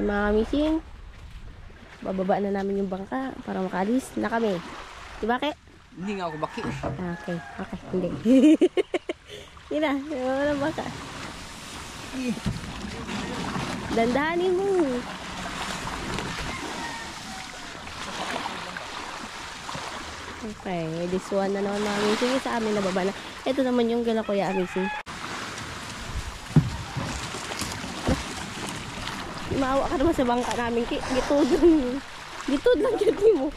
Yung mga kamising, bababa na namin yung bangka para makalis na kami. Diba, Ke? Hindi nga ako baki. Okay, okay, hindi. Hindi na, wala baka. Dandahanin mo. Okay, this one na naman mga amazing. Sa amin nababa na. Ito naman yung gala Kuya Amazing. Maawa ka naman sa bangka namin. Gitod lang. Gitod lang yun mo.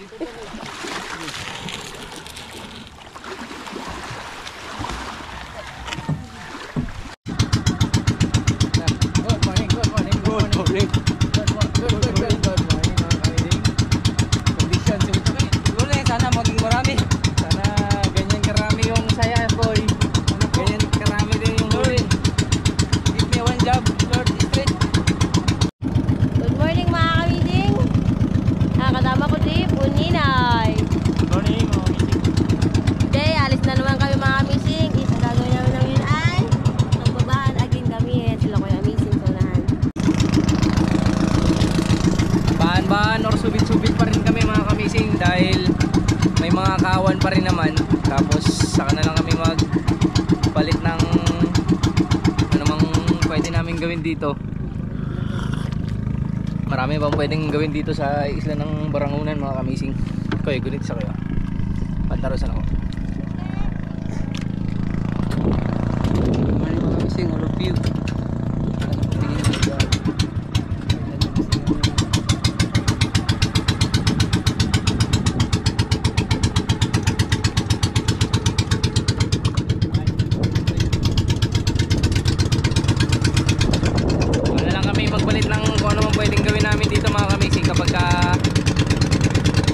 Subit-subit pa rin kami mga kamising dahil may mga kawan pa rin naman. Tapos saka na lang kami magpalit ng anumang pwede namin gawin dito. Marami bang pwedeng gawin dito sa isla ng Barangunan mga kamising. Kuya, gunit sa kayo. Pantarosan ako. Mga kamising, all of you.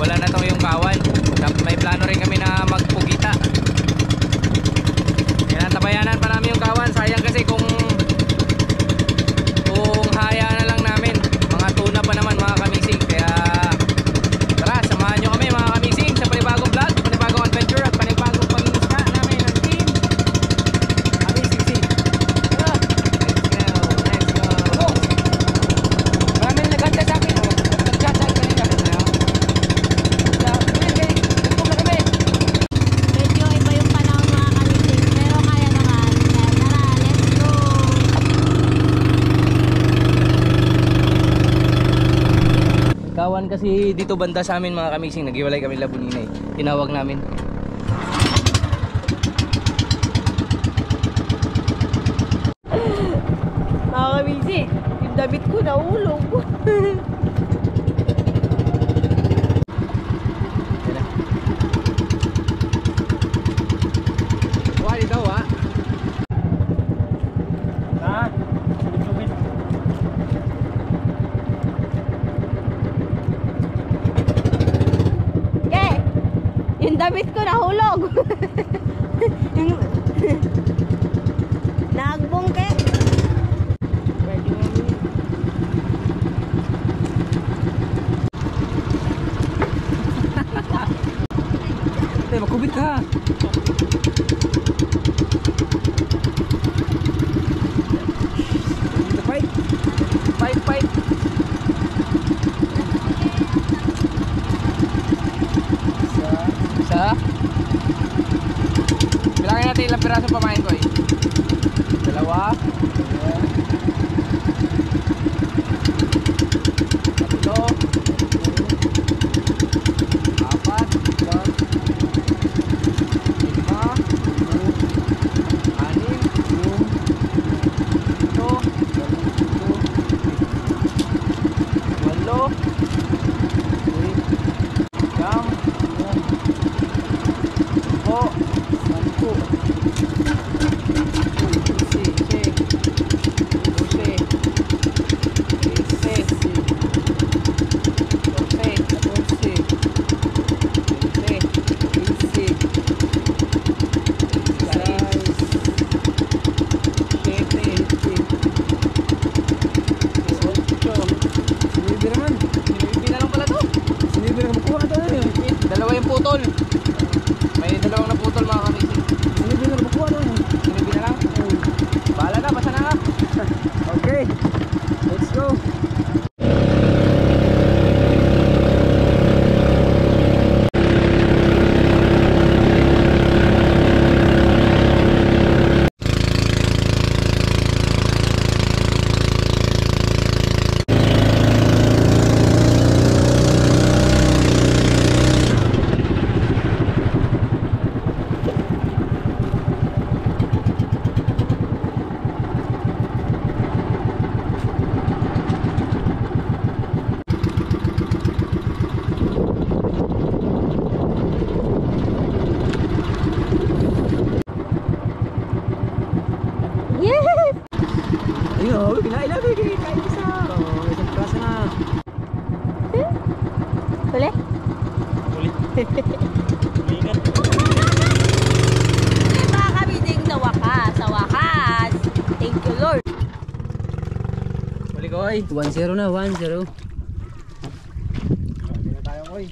Wala na to yung kawan. May plano rin kami na magpugita. Kaya tabayanan pa namin yung kawan. Sayang kasi kung haya na lang namin. Mga tuna pa naman mga kamising. Kaya tara, samahan nyo kami mga kamising sa panibagong vlog, panibagong adventure at panibagong pangingisda namin ng team Amazing Sea. Let's go. Maraming naganda sa akin. Kawan kasi dito banda sa amin mga kamising, naghiwalay kami Labunina eh. Tinawag namin. Mga kamising, yung damit ko nahulog. Wali daw ah. Yung damit ko nahulog. Nagbungke. Makubit ka. Fight. Fight, fight. Bilangin natin ilang piraso pamain ko eh. Dalawa. Tatlo. Apat. Lima. Anim. Ito. Walo. Siyam. Sampo. Ingat. Diba kami din sa wakas? Sa wakas. Thank you, Lord. Huli ko ay. 1-0 na, 1-0. Hindi na tayo koy.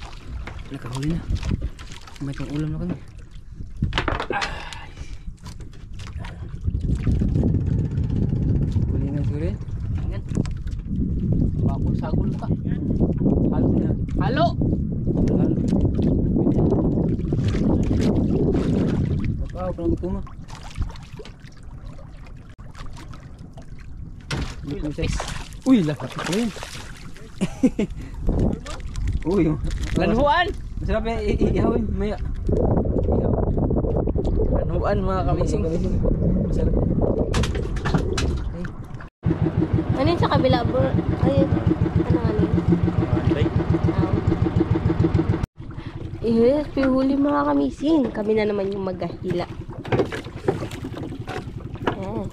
Nakahuli na. May pang ulam na kami. Kulingan siguro yun. Ingat. Bakul sagol ka. Halo na. Halo! Bakaw, parang gutom ah. Uy, lapis. Uy, lahat ko yun. Uy, Lanhuan! masarap yung ihawin, maya. Ihaw. Lanhuan mga kamising. Masarap. Ano yun sa kabila, bro? Ay, ano yun? Yes, pihuli mga kamising. Kami na naman yung maghahila. Ayan.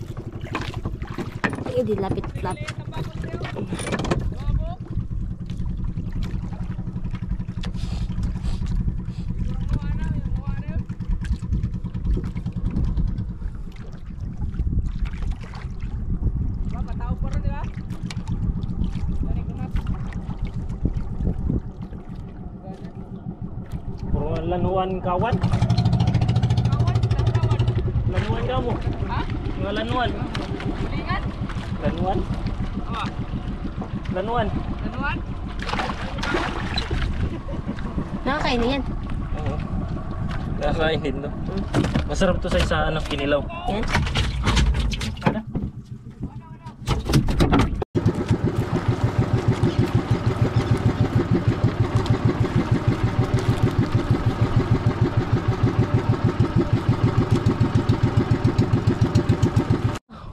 Sige, di lapit-lapit. Puro lanuan kawan. Lanuan ka mo. Ha? Mga lanuan. Lanuan? Lanuan. Nakakain na yan. Oo. Kakainin to. Masarap to sa ano, kinilaw. Yan. Ano?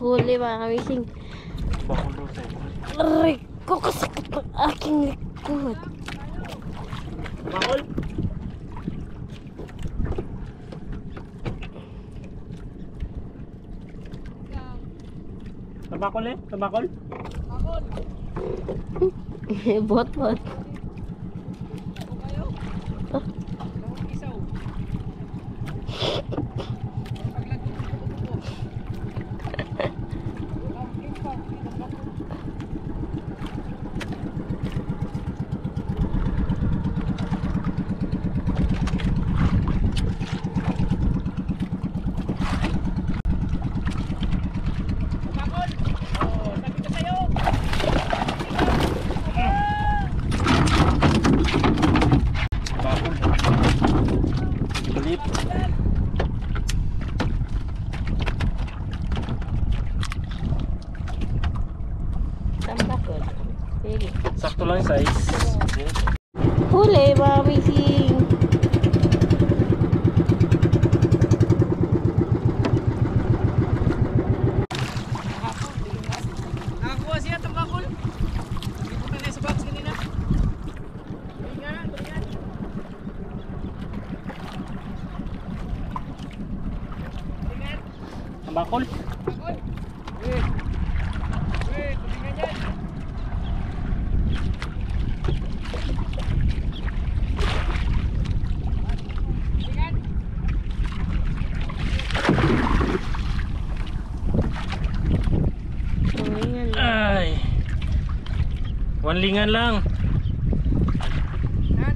Huli mga kamising. Bakulo sa'yo. Aray ko, kasakit ng aking likod. Bakol? Tabakol eh? Tabakol? Bot-bot. Kulit. Tambakol. Sige. Sakto lang yung size. Huli mga kamising. Nakakuha siya tambakol. Hindi ko na sa box kanina. Tulingan. Ang bakol. Tulingan yan. Tulingan. Ay. Wanlingan lang.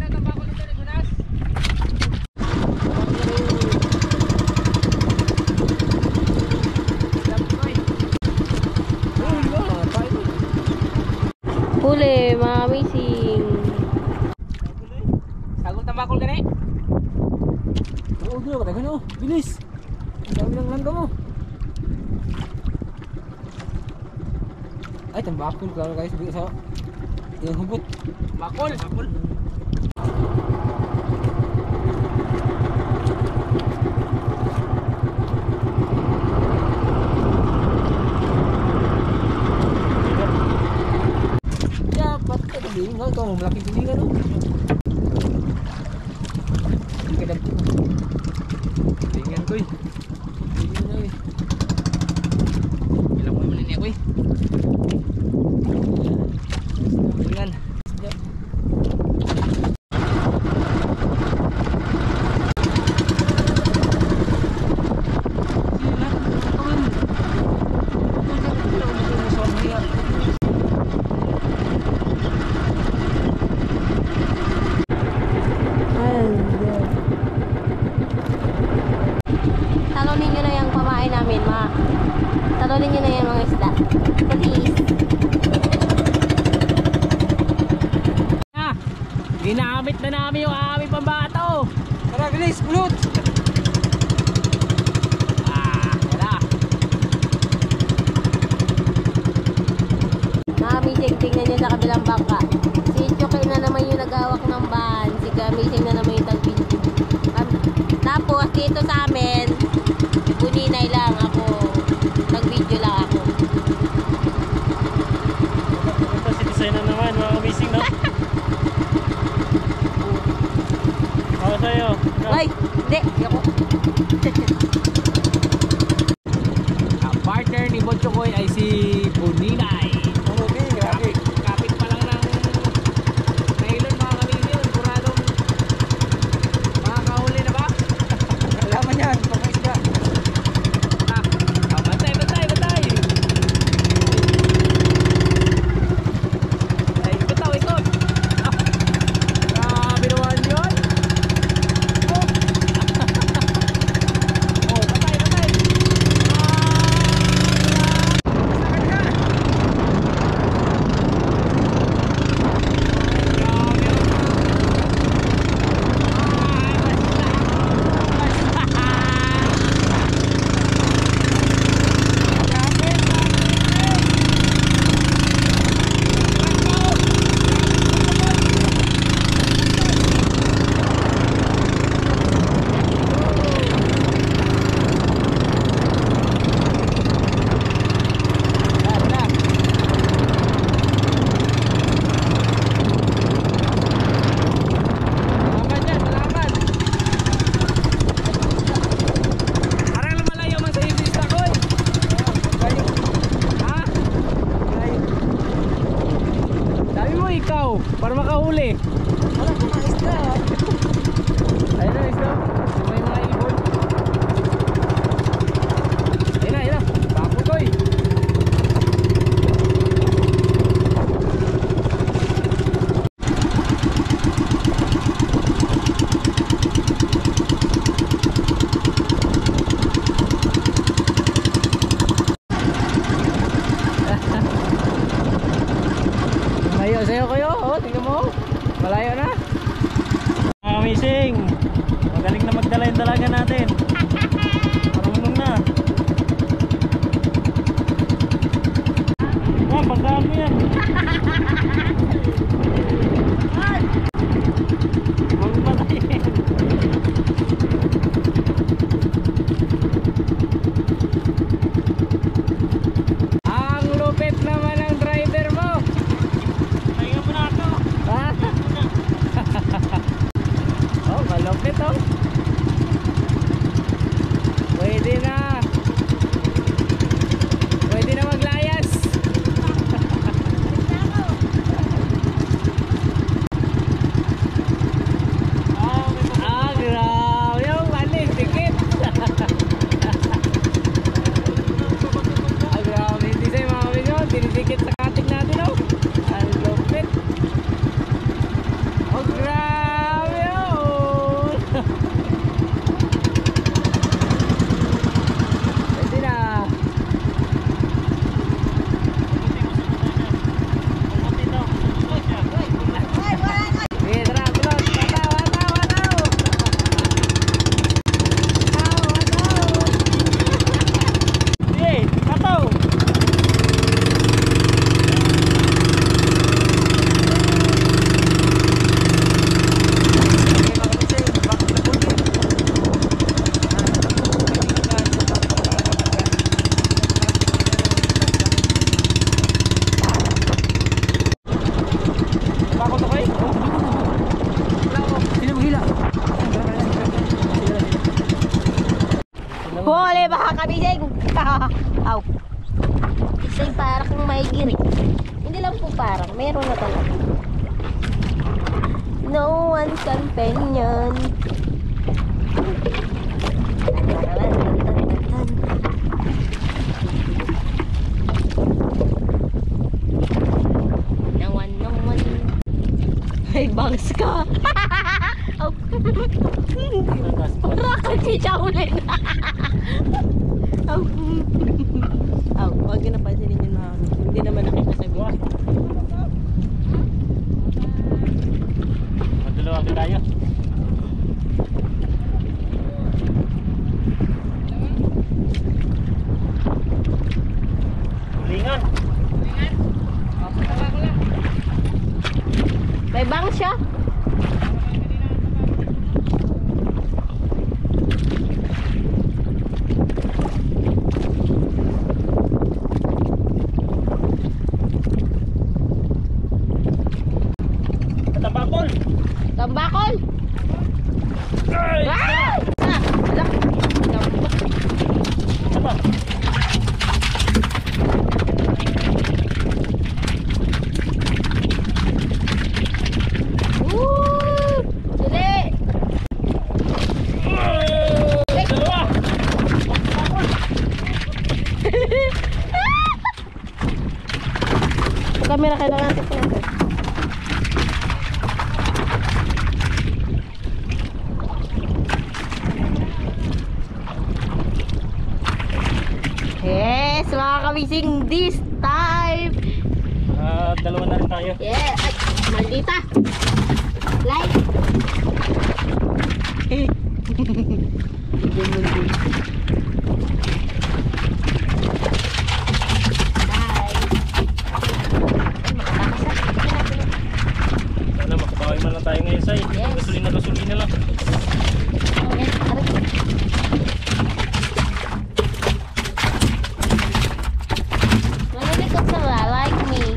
Tambakol dito ni Gunas. Huli mga kamising. Sagol tambakol ka na eh. Oo, gila, katagan oh. Bilis. Ang dami ng langga mo. Ay, tambakol. Klaro guys, bigyan sa yung hugot. Bakol. Dapat ka tulingan. Ikaw, malaking tulingan oh. Kadang Tulingan ko eh. tulingan na eh. Ilang mo naman ini ako eh. Tulingan. Ginamit na namin yung aming pambato. Tara, bilis, pulot! Wala. Kamising, tingnan nyo sa kabilang bangka. Si Chucky na naman yung nagawak ng van. Si Kamising na naman yung tag-video. Tapos dito sa amin, buninay lang ako. Nag-video lang ako. Ito si design na naman, mga kamising, no? Ako sa'yo. Ay, hindi. Ako. Ang partner ni Botchokoy ay si Buninay. Maruti, grabe. Kapit pa lang ng nailon mga kamising. Kuradong makakahuli na ba? Kalaman yan, pang-isda. Bantay, bantay, bantay! Ay, ikot, ikot! Grabe naman yun! Oh, bantay, bantay! Salamat yan, salamat! Parang lumalayo man sa ibis ako eh! Ha? Sabi mo ikaw, para makahuli. Wala, pang-isda. Ayun na, isda. May mga ibon. Ayun na. Bapo to eh. Malayo sa'yo kayo. Oh, tingnan mo. Malayo na. Mga kamising, magaling na magdala yung dalaga natin. Marunong na. Pagdaan mo yan. Huwag patayin. Ang lupit naman ng driver mo. Pahinga mo na ako. Ha? Oh, malupit oh. Pwede na. Pwede na maglayas. Grabe yung manis, dikit. Grabe, hindi sa'yo mga kamigo. Dinidikit sa kating natin oh. Ang lupit. Oh, grabe oh. Pwede na. Sige, tara, pilot. Wataw, wataw, wataw. Wataw, wataw. Hey, kataw! Bako to kayo? Sino maghila? Huli baka Kamising. Aw. Isa'y para kung may girik. Hindi lang po parang, meron na talaga. No one companion. No one. Ay, bangs ka. Aw. Rakal kita ulit. Aw. Aw, huwag nyo napansinin yun mga kami. Hindi naman nakita sa video. tayo. Lingan. May bang siya. Tambakol. Tambakol. Ay! Ah! Ala. Isa pa. Woo! Dali. Dalawa. Kamera kayo lang natin. Yes, mga kamising, this time. Dalawa na rin tayo. Yeah, ay, maldita. Like. Sana makabawi man lang tayo ngayon, Say. Yes. Gasolina lang. Malilikot sila, like me.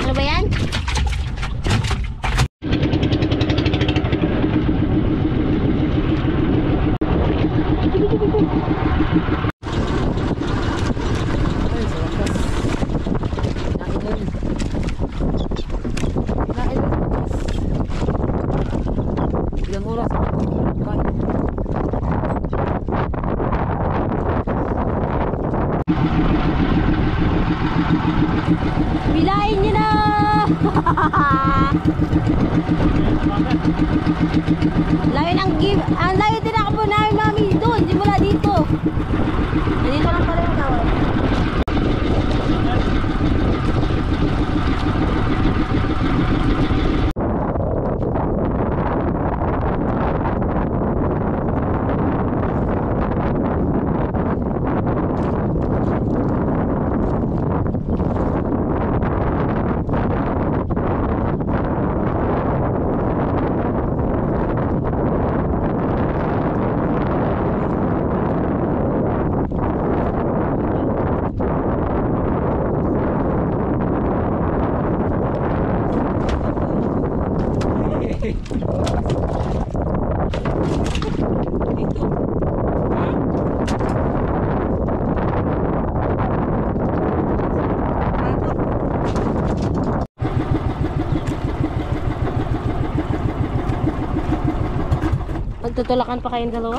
Ano ba yan? Ay, sa wakas. Nakailan. Nakailan. Ilang oras? Kan. Bilain nyo na! Layo ng give. Ang layo tinakbo namin, mami. Doon, simula dito. Dito lang pala yung tawag. Magtutulakan pa kayong dalawa?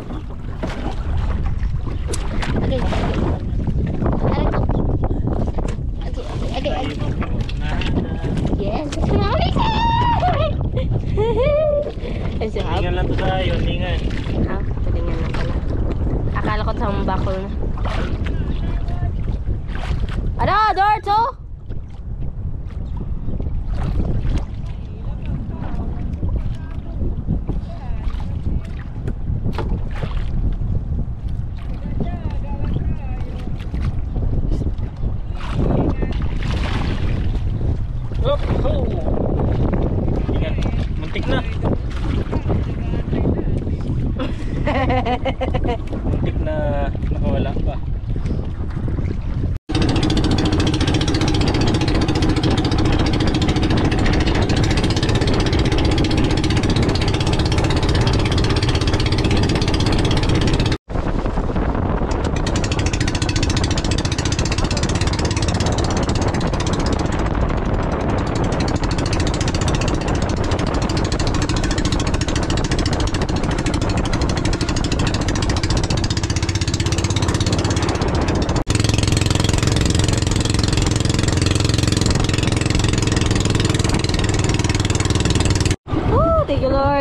Okay. Okay. Yes. Ay, sarap. Lingan lang to tayo, lingan. Ah, tulingan lang pala. Akala ko tambakol na. Ano, Dorto? Up, ho! Lingan. Muntik na. Muntik na nakawala pa.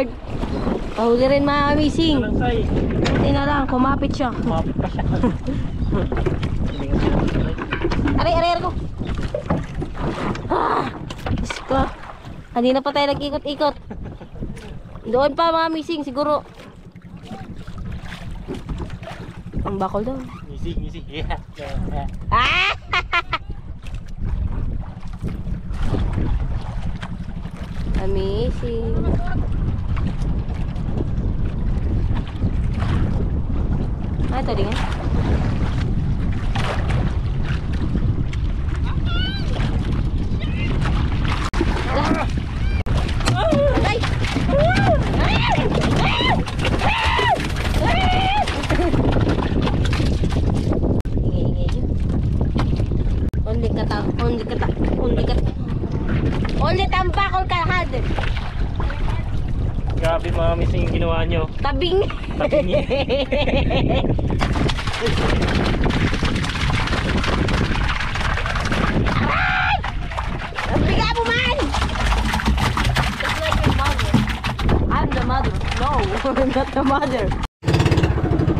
Lord. Pahuli rin mga kamising. Walang say. Buti na lang, kumapit siya. Mapit pa siya. Hilingan siya ng say. Aray ko. Ah, Diyos ko. Kanina pa tayo nag-ikot-ikot. Doon pa mga kamising, siguro. Ang bakol daw. Missing. Yeah. Ah! Amazing. Ito din nga. Ay! Ingay-ingay yun. Only tambakol kalahad. Grabe mga missing yung ginawa nyo. Tabing. Tabing niya. Ang biga mo man! Just like your mother. I'm the mother. No, I'm not the mother.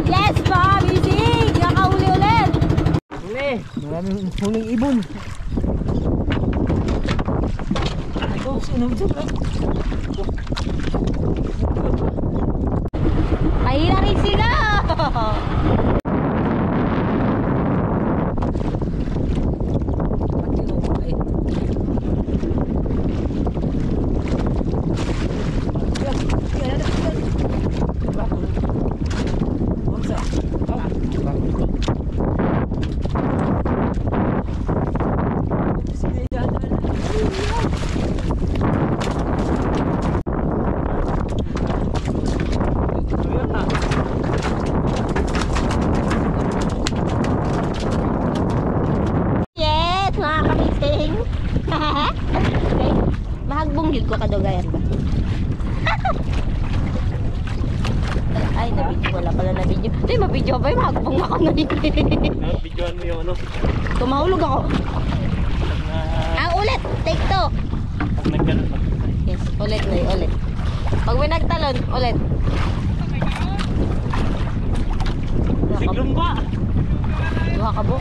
Yes, Mami! Sig! Nakahuli ulit! Huli. Maraming huling ibon. Ito, sino dyan? Mahina rin sila! Yes, mga kamising! Okay. Mahagbong yun ko kadugayan ba? Ay, na-video. Wala pala na-video. Ay, ma-video ba? Mahagbong ako na yun. Videoan mo yung ano. Tumahulog ako. Pag Ulit! Take two! nagganon pa. Yes, ulit na ulit. Pag may nagtalon, ulit. Siglong ba? Duha ka po.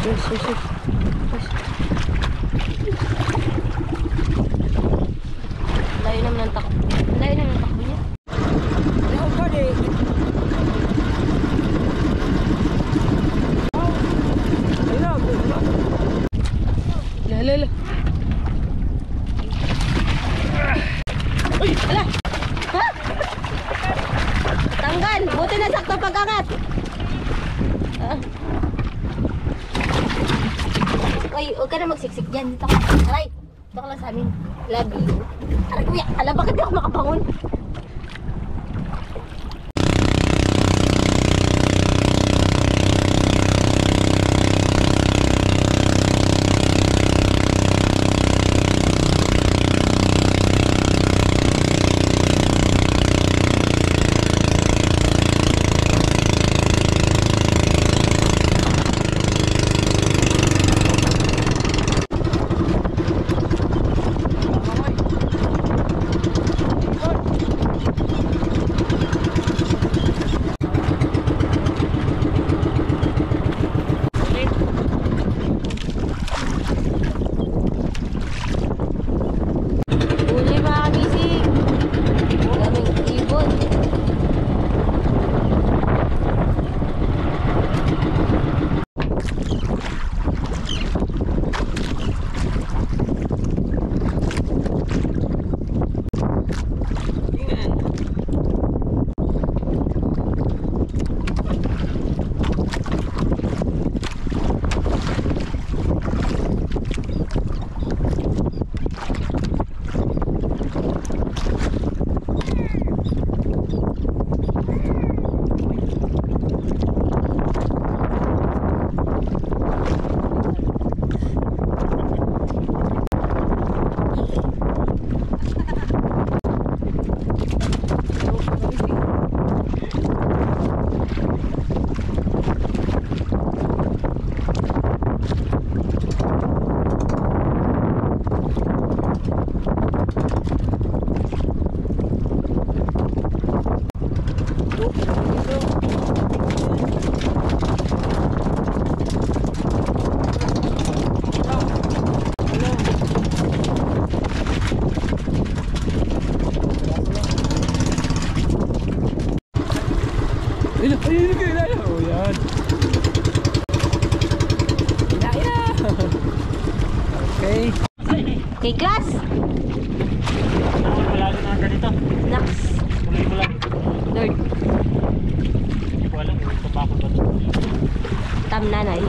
Yes. Layo naman ng takbo. Layo naman ng takbo niya. Lala. Uy! Ala! Ha? Tanggal! Buti na sakto pag-angat! Uy, huwag ka na magsiksik dyan. Dito ka. Aray! Dito ka lang sa amin. Love you. Aray, kuya! Ala, bakit di ako makabangon? Okay. Okay, class! Palagi na ata dito. Next. Tuloy ko lang. Third. Hindi ko alam kung tabako ba ito. Tam nanay.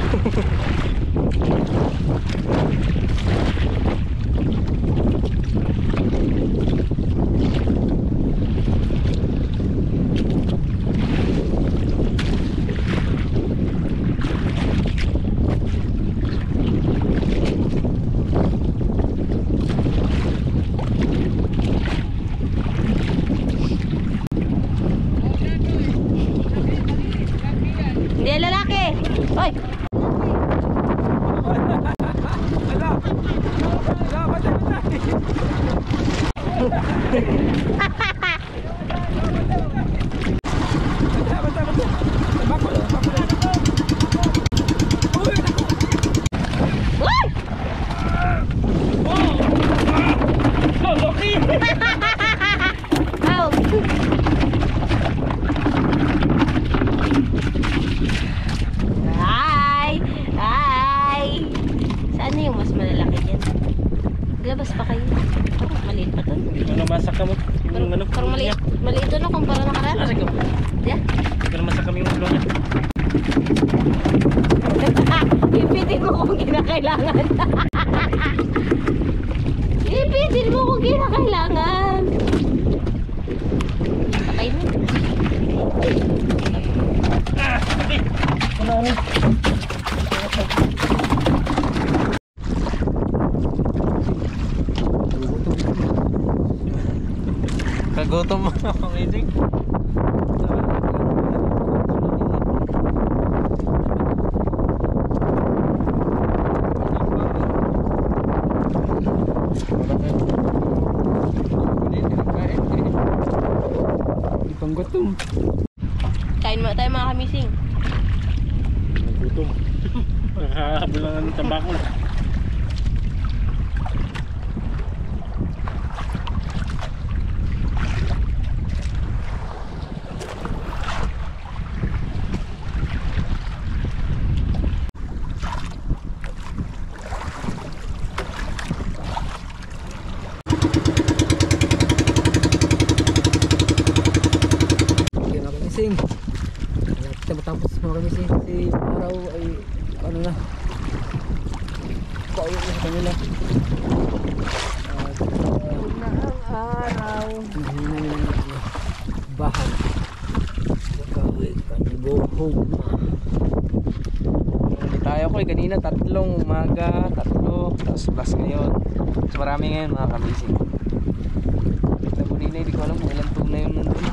Hindi, lalaki! Hoy! Hi! Hi! Saan yung mas malalaki dyan? Labas pa kayo. Parang maliit pa to. Hindi ko na masaka mo. Yung ano. Parang maliit. Maliit to no kumpara nakaraan. Sige. Yeah. Hindi ko na masaka yung ulo niya. Ipitin mo kung kinakailangan. Ipitin mo kung kinakailangan. Patay mo. Kagutom mo na amazing. Ipang gutom. Kain mo tayo mga kamising. Nagutom. Nakahabol lang ng tabako. Yan ako mising. Kita matapos mga kamising kasi araw ay ano na. Pauwi ko sa kanila. Na ang araw. Hindi na nila bahan. Pagkawin ka go home. Hindi tayo ko kanina 3 umaga, 3 tapos plus ngayon. So marami ngayon mga kamising. Kita mo nila, hindi ko alam kung ilang tuna yun nandun.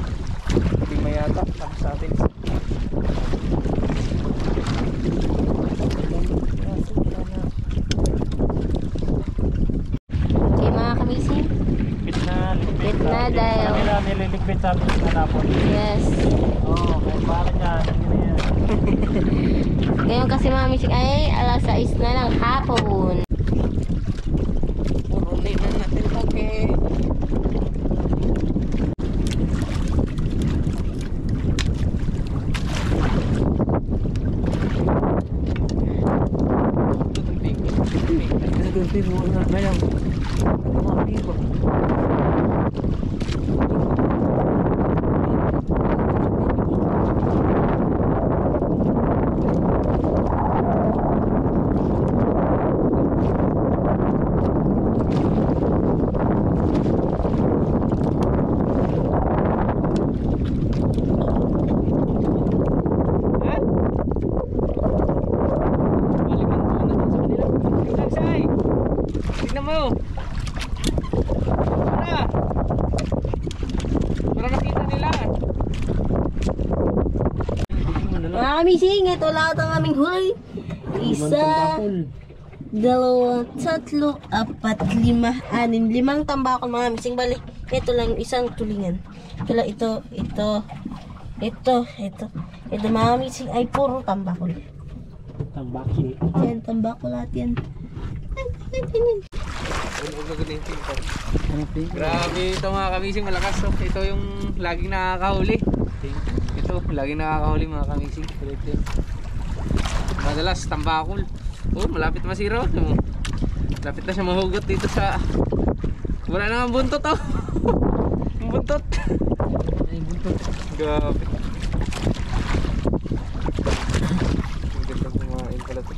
Hindi mayata, tapos sa atin. Okay mga kamising. Ligpit na. Ligpit na dahil. Kanila nililigpit sa ating hanapon. Yes. Oo, kahit bahala dyan. Hindi na yan. Ngayon kasi mga kamising ay alas 6 na ng hapon. Purunin na natin, okay. Ganti mo na ngayon. Mga pipa. Tignan mo. Para nakita nila. Mga kamising, ito lahat ang aming huli. 1, 2, 3, 4, 5, 6, 5 tambakol mga kamising. Bali, ito lang isang tulingan. Ito lang, ito mga kamising ay puro tambakol. Tambaki. Yan, tambakol lahat yan. Grabe ito mga kamising, malakas to. Ito yung laging nakakahuli. Ito. Lagi nakakahuli mga kamising. Kulit yun. Madalas tambakol. Oh, malapit masira. Malapit na siya mahugot dito sa... Wala na nga buntot oh. Buntot. Ay, buntot. Grabe. Maganda kumain pala ito.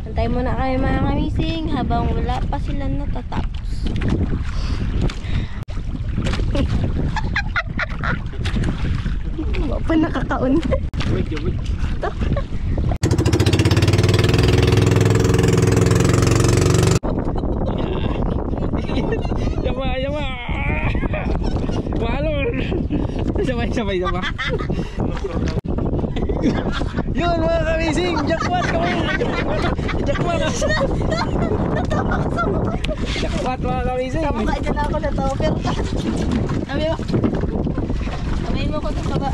Antay muna kami mga kamising habang wala pa sila natatapos. Wala pa nakakaon. Wait, wait. Yama, yama. Walon. Sabay. Yun mga kamising, jackpot kami. Jackpot. Jackpot mga kamising. Tama ka dyan ako na to. Pero sabi mo. Sabihin mo ko ito baba.